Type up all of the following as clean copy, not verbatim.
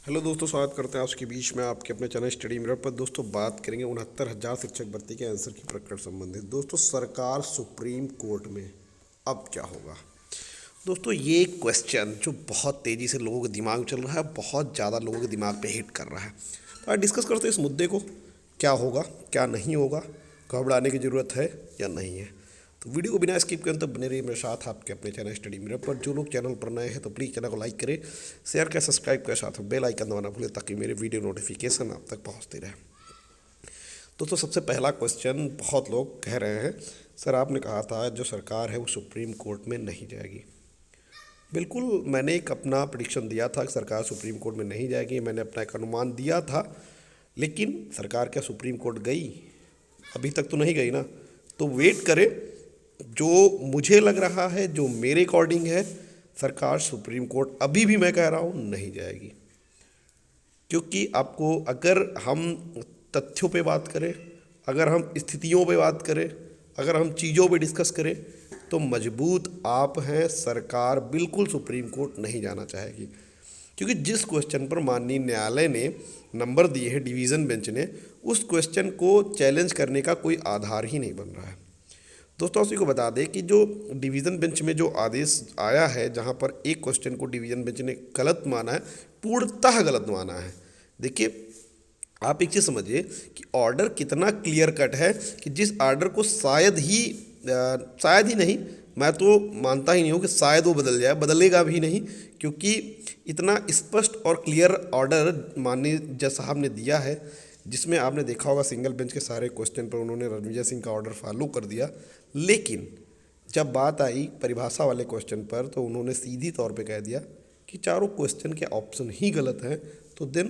Hello दोस्तों, स्वागत करते हैं आपके बीच में आपके अपने चैनल स्टडी मिरर पर। दोस्तों बात करेंगे 69,000 शिक्षक भर्ती के आंसर की प्रकरण संबंधित। दोस्तों सरकार सुप्रीम कोर्ट में अब क्या होगा। दोस्तों ये क्वेश्चन जो बहुत तेज़ी से लोगों के दिमाग में चल रहा है, बहुत ज़्यादा लोगों के दिमाग पे हिट कर रहा है। तो आज डिस्कस करते हैं इस मुद्दे को, क्या होगा क्या नहीं होगा, घबराने की ज़रूरत है या नहीं है। तो वीडियो को बिना स्किप करें तो बने रहिए मेरे साथ आपके अपने चैनल स्टडी मिरर पर। जो लोग चैनल पर नए हैं तो प्लीज़ चैनल को लाइक करें, शेयर करें, सब्सक्राइब करें, साथ में बेल आइकन दबाना भूलें ताकि मेरे वीडियो नोटिफिकेशन आप तक पहुंचते रहे। दोस्तों सबसे पहला क्वेश्चन, बहुत लोग कह रहे हैं सर आपने कहा था जो सरकार है वो सुप्रीम कोर्ट में नहीं जाएगी। बिल्कुल, मैंने एक अपना प्रेडिक्शन दिया था कि सरकार सुप्रीम कोर्ट में नहीं जाएगी, मैंने अपना एक अनुमान दिया था। लेकिन सरकार क्या सुप्रीम कोर्ट गई? अभी तक तो नहीं गई ना। तो वेट करें, जो मुझे लग रहा है, जो मेरे अकॉर्डिंग है, सरकार सुप्रीम कोर्ट अभी भी मैं कह रहा हूँ नहीं जाएगी। क्योंकि आपको अगर हम तथ्यों पे बात करें, अगर हम स्थितियों पे बात करें, अगर हम चीज़ों पे डिस्कस करें तो मजबूत आप हैं, सरकार बिल्कुल सुप्रीम कोर्ट नहीं जाना चाहेगी। क्योंकि जिस क्वेश्चन पर माननीय न्यायालय ने नंबर दिए हैं, डिवीज़न बेंच ने, उस क्वेश्चन को चैलेंज करने का कोई आधार ही नहीं बन रहा है। दोस्तों उसी को बता दें कि जो डिवीज़न बेंच में जो आदेश आया है, जहां पर एक क्वेश्चन को डिवीज़न बेंच ने गलत माना है, पूर्णतः गलत माना है। देखिए, आप एक चीज़ समझिए कि ऑर्डर कितना क्लियर कट है कि जिस ऑर्डर को शायद ही नहीं, मैं तो मानता ही नहीं हूँ कि शायद वो बदल जाए, बदलेगा भी नहीं। क्योंकि इतना स्पष्ट और क्लियर ऑर्डर माननीय जज साहब ने दिया है, जिसमें आपने देखा होगा सिंगल बेंच के सारे क्वेश्चन पर उन्होंने रणविजय सिंह का ऑर्डर फॉलो कर दिया। लेकिन जब बात आई परिभाषा वाले क्वेश्चन पर तो उन्होंने सीधी तौर पे कह दिया कि चारों क्वेश्चन के ऑप्शन ही गलत हैं, तो देन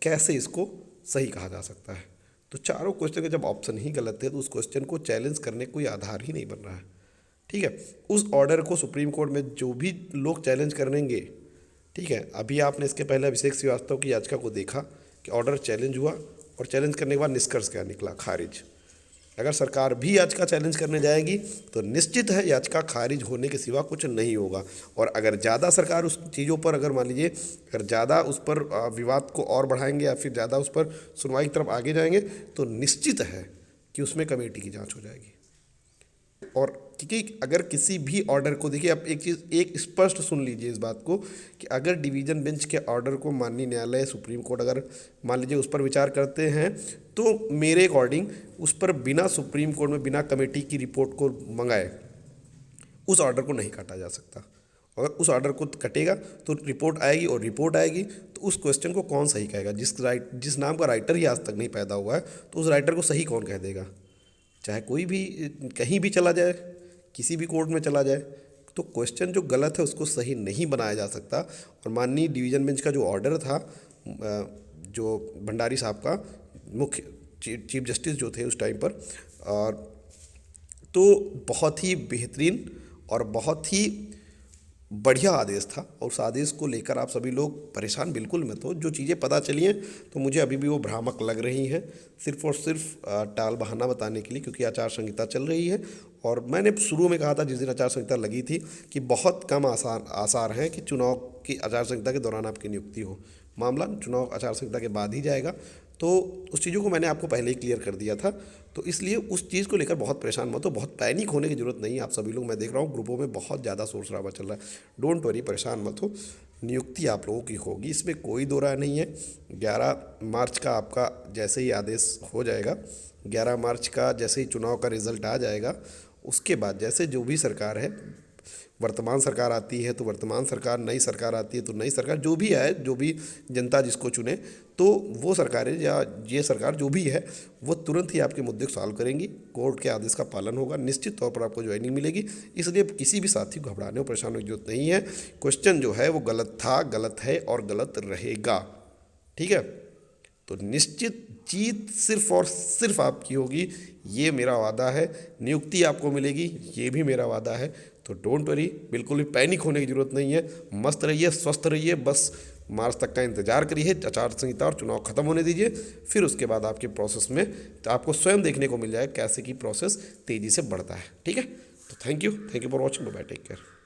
कैसे इसको सही कहा जा सकता है। तो चारों क्वेश्चन के जब ऑप्शन ही गलत थे तो उस क्वेश्चन को चैलेंज करने कोई आधार ही नहीं बन रहा है। ठीक है, उस ऑर्डर को सुप्रीम कोर्ट में जो भी लोग चैलेंज करेंगे, ठीक है, अभी आपने इसके पहले अभिषेक श्रीवास्तव की याचिका को देखा कि ऑर्डर चैलेंज हुआ और चैलेंज करने के बाद निष्कर्ष क्या निकला? खारिज। अगर सरकार भी याचिका चैलेंज करने जाएगी तो निश्चित है याचिका खारिज होने के सिवा कुछ नहीं होगा। और अगर ज़्यादा सरकार उस चीज़ों पर, अगर मान लीजिए अगर ज़्यादा उस पर विवाद को और बढ़ाएंगे या फिर ज़्यादा उस पर सुनवाई की तरफ आगे जाएंगे तो निश्चित है कि उसमें कमेटी की जाँच हो जाएगी। और क्योंकि अगर किसी भी ऑर्डर को, देखिए आप एक चीज़ एक स्पष्ट सुन लीजिए इस बात को कि अगर डिवीज़न बेंच के ऑर्डर को माननीय न्यायालय सुप्रीम कोर्ट अगर मान लीजिए उस पर विचार करते हैं तो मेरे अकॉर्डिंग उस पर बिना सुप्रीम कोर्ट में बिना कमेटी की रिपोर्ट को मंगाए उस ऑर्डर को नहीं काटा जा सकता। अगर उस ऑर्डर को कटेगा तो रिपोर्ट आएगी, और रिपोर्ट आएगी तो उस क्वेश्चन को कौन सही कहेगा? जिस नाम का राइटर ही आज तक नहीं पैदा हुआ है तो उस राइटर को सही कौन कह देगा? चाहे कोई भी कहीं भी चला जाए, किसी भी कोर्ट में चला जाए, तो क्वेश्चन जो गलत है उसको सही नहीं बनाया जा सकता। और माननीय डिवीज़न बेंच का जो ऑर्डर था, जो भंडारी साहब का मुख्य चीफ जस्टिस जो थे उस टाइम पर, और तो बहुत ही बेहतरीन और बहुत ही बढ़िया आदेश था। और उस आदेश को लेकर आप सभी लोग परेशान बिल्कुल मत हो। जो चीज़ें पता चली हैं तो मुझे अभी भी वो भ्रामक लग रही हैं, सिर्फ और सिर्फ टाल बहाना बताने के लिए, क्योंकि आचार संहिता चल रही है। और मैंने शुरू में कहा था जिस दिन आचार संहिता लगी थी कि बहुत कम आसार हैं कि चुनाव की आचार संहिता के दौरान आपकी नियुक्ति हो। मामला चुनाव आचार संहिता के बाद ही जाएगा। तो उस चीज़ों को मैंने आपको पहले ही क्लियर कर दिया था। तो इसलिए उस चीज़ को लेकर बहुत परेशान मत हो, बहुत पैनिक होने की ज़रूरत नहीं है। आप सभी लोग, मैं देख रहा हूँ ग्रुपों में बहुत ज़्यादा शोर शराबा चल रहा है, डोंट वरी, परेशान मत हो। नियुक्ति आप लोगों की होगी, इसमें कोई दो राय नहीं है। 11 मार्च का आपका जैसे ही आदेश हो जाएगा, 11 मार्च का जैसे ही चुनाव का रिज़ल्ट आ जाएगा, उसके बाद जैसे जो भी सरकार है, वर्तमान सरकार आती है तो वर्तमान सरकार, नई सरकार आती है तो नई सरकार, जो भी आए, जो भी जनता जिसको चुने, तो वो सरकारें या ये सरकार जो भी है वो तुरंत ही आपके मुद्दे को सॉल्व करेंगी। कोर्ट के आदेश का पालन होगा, निश्चित तौर पर आपको ज्वाइनिंग मिलेगी। इसलिए किसी भी साथी को घबराने और परेशान होने की जरूरत नहीं है। क्वेश्चन जो है वो गलत था, गलत है और गलत रहेगा। ठीक है, तो निश्चित जीत सिर्फ और सिर्फ आपकी होगी, ये मेरा वादा है। नियुक्ति आपको मिलेगी, ये भी मेरा वादा है। तो डोंट वरी, बिल्कुल भी पैनिक होने की ज़रूरत नहीं है। मस्त रहिए, स्वस्थ रहिए, बस मार्च तक का इंतजार करिए, आचार संहिता और चुनाव खत्म होने दीजिए। फिर उसके बाद आपके प्रोसेस में तो आपको स्वयं देखने को मिल जाए कैसे की प्रोसेस तेज़ी से बढ़ता है। ठीक है, तो thank you for watching, bye, take care.